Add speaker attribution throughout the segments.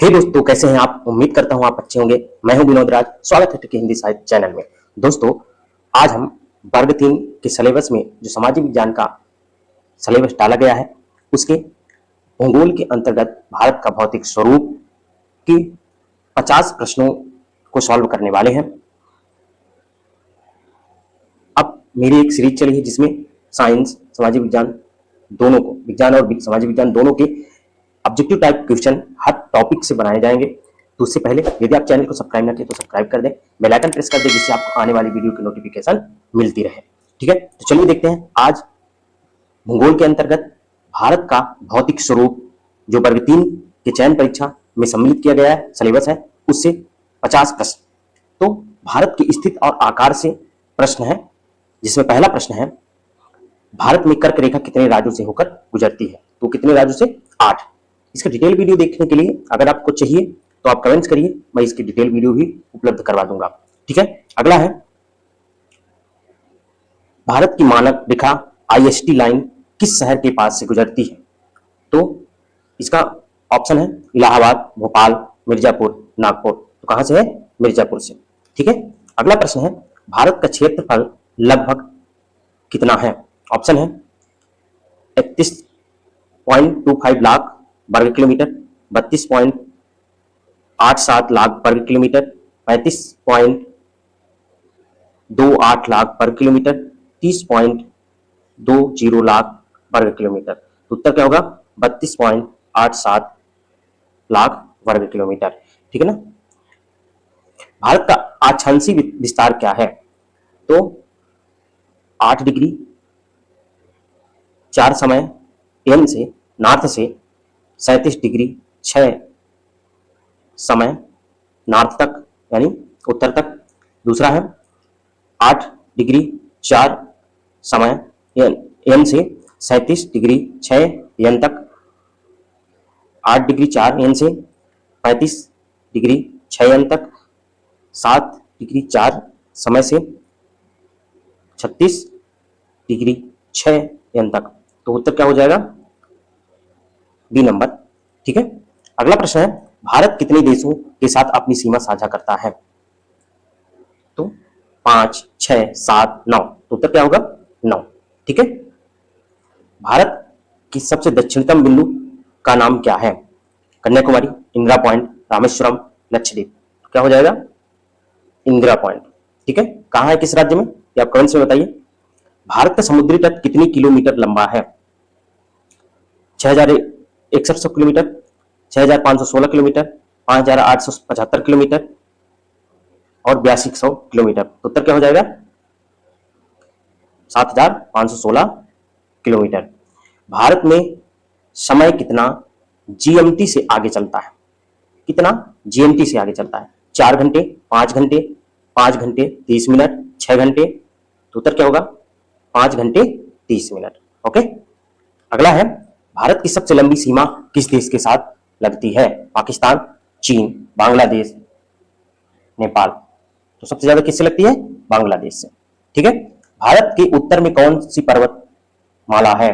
Speaker 1: हे दोस्तों, कैसे हैं आप? उम्मीद करता हूं आप अच्छे होंगे। मैं हूं विनोद राज। स्वागत है टिक हिंदी साहित्य चैनल में। दोस्तों, आज हम वर्ग 3 के सिलेबस में जो सामाजिक विज्ञान का सिलेबस डाला गया है उसके भूगोल के अंतर्गत भारत का भौतिक स्वरूप की 50 प्रश्नों को सॉल्व करने वाले हैं। अब मेरी एक सीरीज चली है जिसमें साइंस, सामाजिक विज्ञान दोनों को, विज्ञान और सामाजिक विज्ञान दोनों के ऑब्जेक्टिव टाइप क्वेश्चन हर टॉपिक से बनाए जाएंगे। तो उससे पहले यदि आप चैनल को सब्सक्राइब ना किए तो सब्सक्राइब कर दें, बेल आइकन प्रेस कर दें जिससे आपको आने वाली वीडियो की नोटिफिकेशन मिलती रहे। ठीक है, तो चलिए देखते हैं आज भूगोल के अंतर्गत भारत का भौतिक स्वरूप जो वर्ग 3 के चयन परीक्षा में सम्मिलित किया गया है, सिलेबस है, उससे 50 प्रश्न। तो भारत की स्थिति और आकार से प्रश्न है, जिसमें पहला प्रश्न है भारत में कर्क रेखा कितने राज्यों से होकर गुजरती है? तो कितने राज्यों से? 8। इसका डिटेल वीडियो देखने के लिए अगर आपको चाहिए तो आप कमेंट्स करिए, मैं इसकी डिटेल वीडियो भी उपलब्ध करवा दूंगा। ठीक है, अगला है भारत की मानक रेखा आईएसटी लाइन किस शहर के पास से गुजरती है? तो इसका ऑप्शन है इलाहाबाद, भोपाल, मिर्जापुर, नागपुर। तो कहां से है? मिर्जापुर से। ठीक है, अगला प्रश्न है भारत का क्षेत्रफल लगभग कितना है? ऑप्शन है 31.25 लाख वर्ग किलोमीटर, 32.87 लाख वर्ग किलोमीटर, 35.28 लाख वर्ग किलोमीटर, 30.20 लाख वर्ग किलोमीटर। तो उत्तर क्या होगा? 32.87 लाख वर्ग किलोमीटर। ठीक है ना। भारत का अक्षांशीय विस्तार क्या है? तो 8 डिग्री 4 समय एन से नॉर्थ से 37 डिग्री 6 समय नॉर्थ तक यानी उत्तर तक। दूसरा है 8 डिग्री 4 समय एन से 37 डिग्री 6 एन तक, 8 डिग्री 4 एन से 35 डिग्री 6 एन तक, 7 डिग्री 4 समय से 36 डिग्री 6 एन तक। तो उत्तर क्या हो जाएगा? B number. ठीक है, अगला प्रश्न है भारत कितने देशों के साथ अपनी सीमा साझा करता है? तो 5, 6, 7, 9। तो उत्तर क्या होगा? 9। ठीक है, भारत की सबसे दक्षिणतम बिंदु का नाम क्या है? कन्याकुमारी, इंदिरा पॉइंट, रामेश्वरम, लक्षद्वीप। क्या हो जाएगा? इंदिरा पॉइंट। ठीक है, कहां है, किस राज्य में, ये आप कमेंट्स में बताइए। भारत का समुद्री तट कितनी किलोमीटर लंबा है? 6100 किलोमीटर, 6516 किलोमीटर, 5875 किलोमीटर और 8200 किलोमीटर। तो उत्तर क्या हो जाएगा? 7516 किलोमीटर। भारत में समय कितना जीएमटी से आगे चलता है? कितना जीएमटी से आगे चलता है? 4 घंटे, 5 घंटे, 5 घंटे 30 मिनट, 6 घंटे। तो उत्तर क्या होगा? 5 घंटे 30 मिनट। ओके, अगला है भारत की सबसे लंबी सीमा किस देश के साथ लगती है? पाकिस्तान, चीन, बांग्लादेश, नेपाल। तो सबसे ज्यादा किससे लगती है? बांग्लादेश से। ठीक है, भारत के उत्तर में कौन सी पर्वत माला है?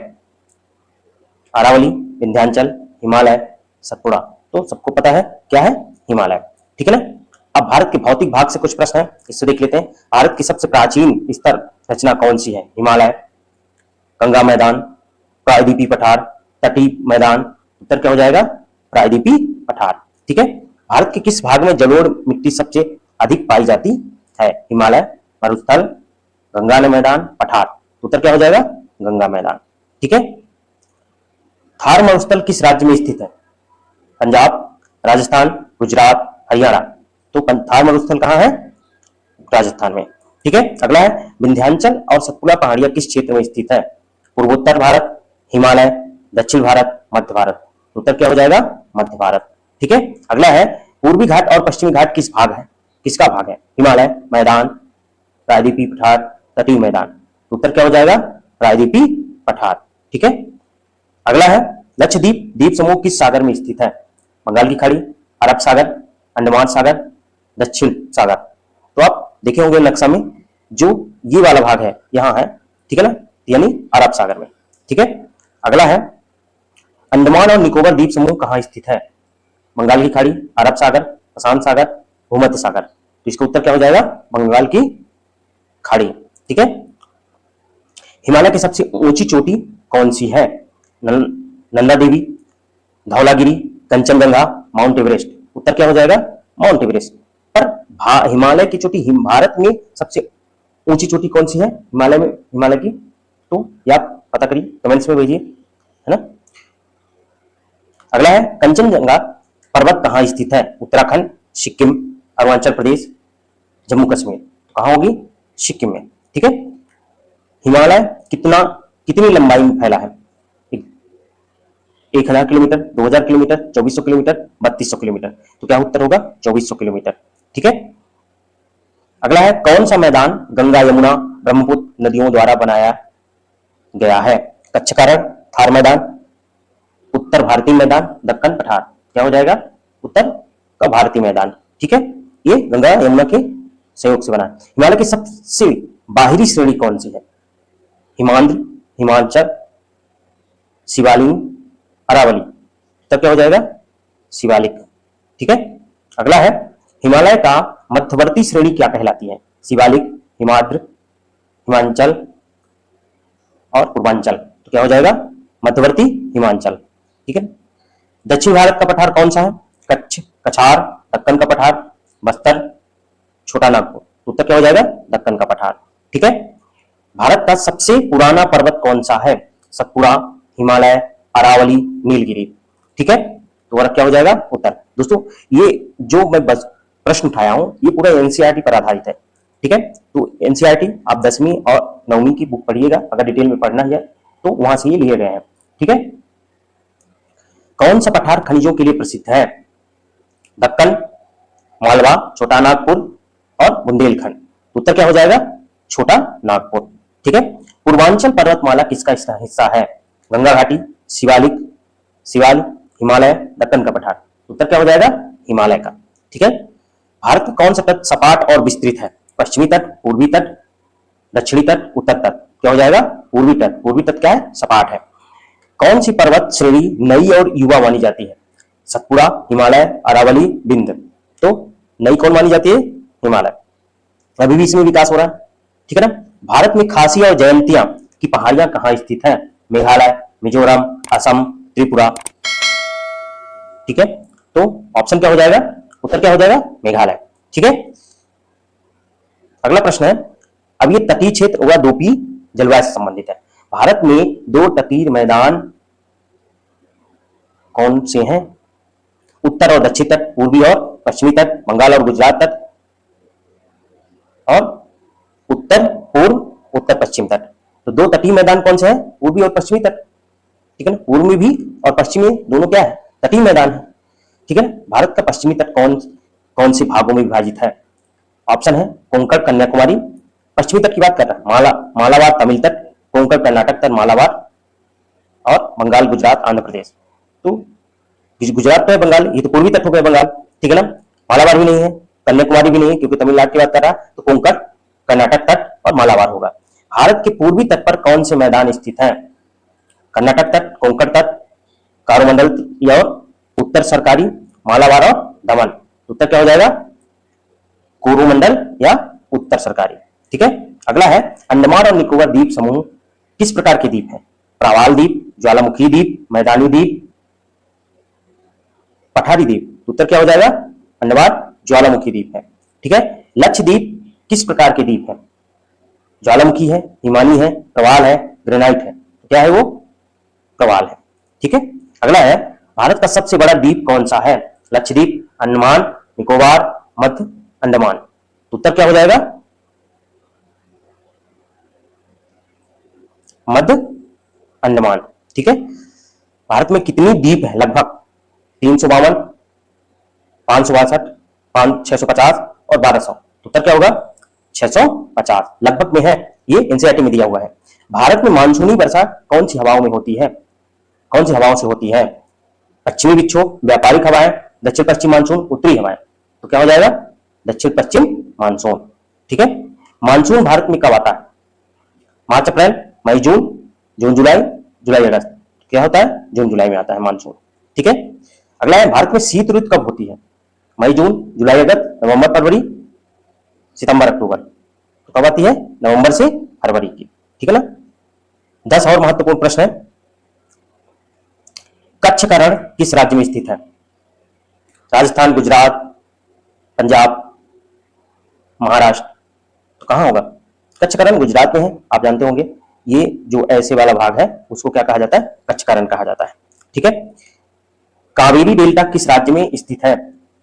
Speaker 1: अरावली, विंध्याचल, हिमालय, सतपुड़ा। तो सबको पता है क्या है? हिमालय। ठीक है ना। अब भारत के भौतिक भाग से कुछ प्रश्न है, इससे देख लेते हैं। भारत की सबसे प्राचीन स्तर रचना कौन सी है? हिमालय, गंगा मैदान, प्रायद्वीपीय पठार, तटीय मैदान। उत्तर क्या हो जाएगा? प्रायद्वीपीय पठार। ठीक है, भारत के किस भाग में जलोढ़ मिट्टी सबसे अधिक पाई जाती है? हिमालय, मरुस्थल, गंगा मैदान, पठार। उत्तर क्या हो जाएगा? गंगा मैदान। ठीक है, थार मरुस्थल किस राज्य में स्थित है? पंजाब, राजस्थान, गुजरात, हरियाणा। तो थार मरुस्थल कहां है? राजस्थान में। ठीक है, अगला है विंध्याचल और सतपुड़ा पहाड़ियां किस क्षेत्र में स्थित है? पूर्वोत्तर भारत, हिमालय, दक्षिण भारत, मध्य भारत। उत्तर क्या हो जाएगा? मध्य भारत। ठीक है, अगला है पूर्वी घाट और पश्चिमी घाट किस भाग है? किसका भाग है? हिमालय, मैदान, प्रायद्वीपीय पठार, तटीय मैदान। उत्तर क्या हो जाएगा? प्रायद्वीपीय पठार। ठीक है, अगला है लक्षद्वीप द्वीप समूह किस सागर में स्थित है? बंगाल की खाड़ी, अरब सागर, अंडमान सागर, दक्षिण सागर। तो आप देखे होंगे नक्शा में जो ये वाला भाग है यहां है। ठीक है ना, यानी अरब सागर में। ठीक है, अगला है अंडमान और निकोबार द्वीप समूह कहां स्थित है? बंगाल की खाड़ी, अरब सागर, प्रशांत सागर, भूमध्य सागर। तो इसका उत्तर क्या हो जाएगा? बंगाल की खाड़ी। ठीक है। हिमालय की सबसे ऊंची चोटी कौन सी है? Nanda Devi, Dhaulagiri, Kanchenjunga, mount Everest. उत्तर क्या हो जाएगा? Mount Everest. पर हिमालय की चोटी, भारत में सबसे ऊंची चोटी कौन सी है हिमालय में, हिमालय की? तो या पता करिए, कमेंट्स में भेजिए, है ना। अगला है, कंचनजंगा पर्वत कहाँ स्थित है? उत्तराखंड, सिक्किम, अरुणाचल प्रदेश, जम्मू कश्मीर। कहाँ होगी? सिक्किम में। ठीक है। हिमालय कितनी लंबाई में फैला है? 1000 किलोमीटर, 2000 किलोमीटर, 2400 किलोमीटर, 3200 किलोमीटर। तो क्या उत्तर होगा? 2400 किलोमीटर। ठीक है। अगला है, कौन सा मैदान गंगा, यमुना, ब्रह्मपुत्र नदियों द्वारा बनाया गया है? कच्छ का रण, थार मैदान, उत्तर भारतीय मैदान, दक्कन पठार। क्या हो जाएगा? उत्तर का भारतीय मैदान। ठीक है। ये गंगा यमुना के सहयोग से बना है। हिमालय की सबसे बाहरी श्रेणी कौन सी है? हिमांद्र, हिमाचल, शिवालिक, अरावली। तब क्या हो जाएगा? शिवालिक। ठीक है। अगला है, हिमालय का मध्यवर्ती श्रेणी क्या कहलाती है? शिवालिक, हिमाद्र, हिमांचल और पूर्वांचल। तो क्या हो जाएगा? मध्यवर्ती हिमांचल। ठीक है। दक्षिण भारत का पठार कौन सा है? कच्छ, कछार, दक्कन का पठार, बस्तर, छोटा नागपुर। उत्तर क्या हो जाएगा? दक्कन का पठार। ठीक है। भारत का सबसे पुराना पर्वत कौन सा है? सतपुड़ा, हिमालय, अरावली, नीलगिरी। ठीक है। तो और क्या हो जाएगा? उत्तर। दोस्तों, ये जो मैं बस प्रश्न उठाया हूं, ये पूरा एनसीईआरटी पर आधारित है। ठीक है। तो एनसीईआरटी आप 10वीं और 9वीं की बुक पढ़िएगा, अगर डिटेल में पढ़ना है तो वहां से ये लिए गए हैं। ठीक है। कौन सा पठार खनिजों के लिए प्रसिद्ध है? दक्कन, मालवा, छोटा नागपुर और बुंदेलखंड। उत्तर क्या हो जाएगा? छोटा नागपुर। ठीक है। पूर्वांचल पर्वतमाला किसका हिस्सा है? गंगा घाटी, शिवालिक, हिमालय, दक्कन का पठार। उत्तर क्या हो जाएगा? हिमालय का। ठीक है। भारत का कौन सा तट सपाट और विस्तृत है? पश्चिमी तट, पूर्वी तट, दक्षिणी तट, उत्तर तट। क्या हो जाएगा? पूर्वी तट। पूर्वी तट क्या है? सपाट है। कौन सी पर्वत श्रेणी नई और युवा मानी जाती है? सतपुड़ा, हिमालय, अरावली, विंध्य। तो नई कौन मानी जाती है? हिमालय। अभी भी इसमें विकास हो रहा है। ठीक है ना। भारत में खासी और जयंतिया की पहाड़ियां कहां स्थित है? मेघालय, मिजोरम, असम, त्रिपुरा। ठीक है। तो ऑप्शन क्या हो जाएगा? उत्तर क्या हो जाएगा? मेघालय। ठीक है। अगला प्रश्न है, अब ये तटीय क्षेत्र व द्वीपीय जलवायु से संबंधित है। भारत में 2 तटीय मैदान कौन से हैं? उत्तर और दक्षिण तट, पूर्वी और पश्चिमी तट, बंगाल और गुजरात तट और उत्तर पूर्व, उत्तर पश्चिम तट। तो 2 तटीय मैदान कौन से हैं? पूर्वी और पश्चिमी तट। ठीक है ना। पूर्व में भी और पश्चिमी में दोनों क्या है? तटीय मैदान है। ठीक है ना। भारत का पश्चिमी तट कौन से भागों में विभाजित है? ऑप्शन है कोंकण, कन्याकुमारी। पश्चिमी तट की बात कर रहा है, मालाबार तमिल तट, कोंकण कर्नाटक तट, मालाबार और बंगाल, गुजरात, आंध्र प्रदेश। तो गुजरात तो है, बंगाल, ये तो पूर्वी तट हो गया बंगाल। ठीक है ना। मालाबार भी नहीं है, कन्याकुमारी भी नहीं है क्योंकि तमिलनाडु की बात कर रहा है, तो कोंकण, कर्नाटक तट और मालाबार होगा। भारत के पूर्वी तट पर कौन से मैदान स्थित हैं? कर्नाटक तट, कोंकण तट, कारोमंडल और उत्तर सरकारी, मालाबार और दमन। उत्तर क्या हो जाएगा? कोरोमंडल या उत्तर सरकारी। ठीक है। अगला है, अंडमान और निकोबार द्वीप समूह किस प्रकार के द्वीप हैं? प्रवाल द्वीप, ज्वालामुखी द्वीप, मैदानी द्वीप, पठारी द्वीप। उत्तर क्या हो जाएगा? अंडमान ज्वालामुखी द्वीप है। ठीक है। लक्षद्वीप किस प्रकार के द्वीप है? ज्वालामुखी है, हिमानी है, प्रवाल है, ग्रेनाइट है। क्या है वो? प्रवाल है। ठीक है। अगला है, भारत का सबसे बड़ा द्वीप कौन सा है? लक्षद्वीप, अंडमान निकोबार, मध्य अंडमान। उत्तर क्या हो जाएगा? मध्य अंडमान। ठीक है। भारत में कितनी द्वीप है? लगभग 352, 562, 650 और 1200। उत्तर क्या होगा? 650 लगभग में है। ये एनसीईआरटी में दिया हुआ है। भारत में मानसूनी वर्षा कौन सी हवाओं में होती है? कौन सी हवाओं से होती है? पश्चिमी विक्षोभ, व्यापारिक हवाएं, दक्षिण पश्चिम मानसून, उत्तरी हवाएं। तो क्या हो जाएगा? दक्षिण पश्चिम मानसून। ठीक है। मानसून भारत में कब आता है? मार्च अप्रैल, मई जून, जून जुलाई, जुलाई अगस्त। क्या होता है? जून जुलाई में आता है मानसून। ठीक है। अगला है भारत में शीत ऋतु कब होती है? मई जून, जुलाई अगस्त, नवंबर फरवरी, सितंबर अक्टूबर। तो कब आती है? नवंबर से फरवरी की, ठीक है ना। 10 और महत्वपूर्ण प्रश्न है। कच्छ का रण किस राज्य में स्थित है? राजस्थान, गुजरात, पंजाब, महाराष्ट्र। तो कहां होगा? कच्छ का रण गुजरात में है, आप जानते होंगे। ये जो ऐसे वाला भाग है उसको क्या कहा जाता है? कच्छ का रण कहा जाता है, ठीक है। कावेरी डेल्टा किस राज्य में स्थित है?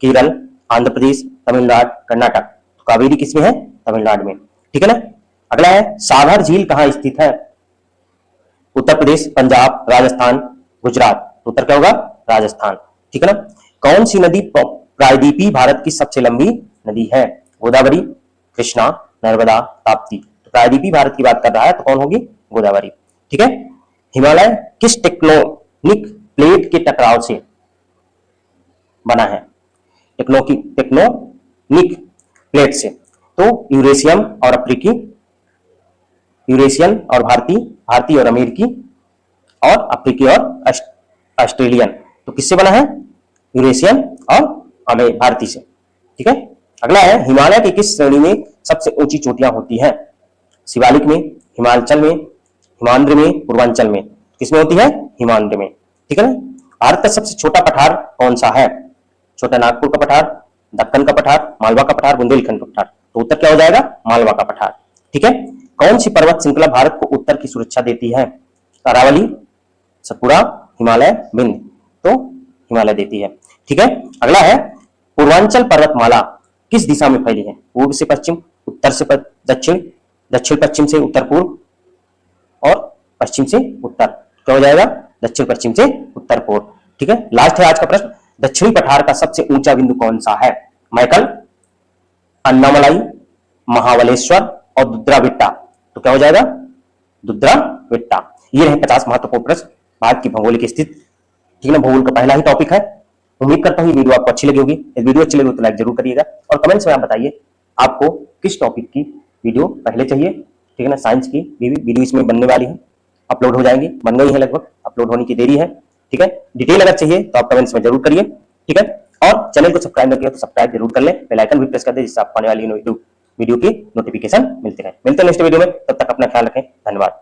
Speaker 1: केरल, आंध्र प्रदेश, तमिलनाडु, कर्नाटक। तो कावेरी किसमें है? तमिलनाडु में, ठीक है ना। अगला है सागर झील कहां स्थित है? उत्तर प्रदेश, पंजाब, राजस्थान, गुजरात। तो उत्तर क्या होगा? राजस्थान, ठीक है ना। कौन सी नदी प्रायद्वीपीय भारत की सबसे लंबी नदी है? गोदावरी, कृष्णा, नर्मदा, ताप्ती। तो प्रायद्वीपीय भारत की बात कर रहा है तो कौन होगी? गोदावरी, ठीक है। हिमालय किस टेक्टोनिक प्लेट के टकराव से बना है? टेक्टोनिक प्लेट से। तो यूरेशियम और अफ्रीकी, यूरेशियन और भारतीय और अमेरिकी, और अफ्रीकी और ऑस्ट्रेलियन। तो किससे बना है? यूरेशियन और भारतीय से, ठीक है। अगला है हिमालय की किस श्रेणी में सबसे ऊंची चोटियां होती हैं? शिवालिक में, हिमाचल में, हिमाद्री में, पूर्वांचल में। किसमें होती है? हिमाद्री में, ठीक है ना। भारत का सबसे छोटा पठार कौन सा है? छोटा नागपुर का पठार, दक्कन का पठार, मालवा का पठार, बुंदेलखंड का पठार। तो उत्तर क्या हो जाएगा? मालवा का पठार, ठीक है। कौन सी पर्वत श्रृंखला भारत को उत्तर की सुरक्षा देती है? अरावली, सतपुड़ा, हिमालय, विंध्य। तो हिमालय देती है, ठीक है। अगला है पूर्वांचल पर्वतमाला किस दिशा में फैली है? पूर्व से पश्चिम, उत्तर से दक्षिण, दक्षिण पश्चिम से उत्तर पूर्व, और पश्चिम से उत्तर। क्या हो जाएगा? दक्षिण पश्चिम से उत्तर पूर्व, ठीक है। लास्ट है आज का प्रश्न, दक्षिणी पठार का सबसे ऊंचा बिंदु कौन सा है? मैकल, अन्नामलाई, महाबलेश्वर और दुद्राबिट्टा। तो क्या हो जाएगा? दुद्राबिट्टा। ये रहे 50 महत्वपूर्ण प्रश्न भारत की भौगोलिक स्थिति, ठीक है ना। भूगोल का पहला ही टॉपिक है। उम्मीद करता हूँ वीडियो आपको अच्छी लगी होगी। यदि वीडियो अच्छी लगी तो लाइक जरूर करिएगा, और कमेंट्स में आप बताइए आपको किस टॉपिक की वीडियो पहले चाहिए, ठीक है ना। साइंस की भी वीडियो इसमें बनने वाली है, अपलोड हो जाएंगी, बन गई है लगभग, अपलोड होने की देरी है, ठीक है। डिटेल अगर चाहिए तो आप कमेंट्स में जरूर करिए, ठीक है। और चैनल को सब्सक्राइब नहीं किया तो सब्सक्राइब जरूर कर ले, बेल आइकन भी प्रेस कर दे, जिससे आपको आने वाली वीडियो की नोटिफिकेशन मिलती रहे। मिलते हैं नेक्स्ट वीडियो में, तब तक अपना ख्याल रखें। धन्यवाद।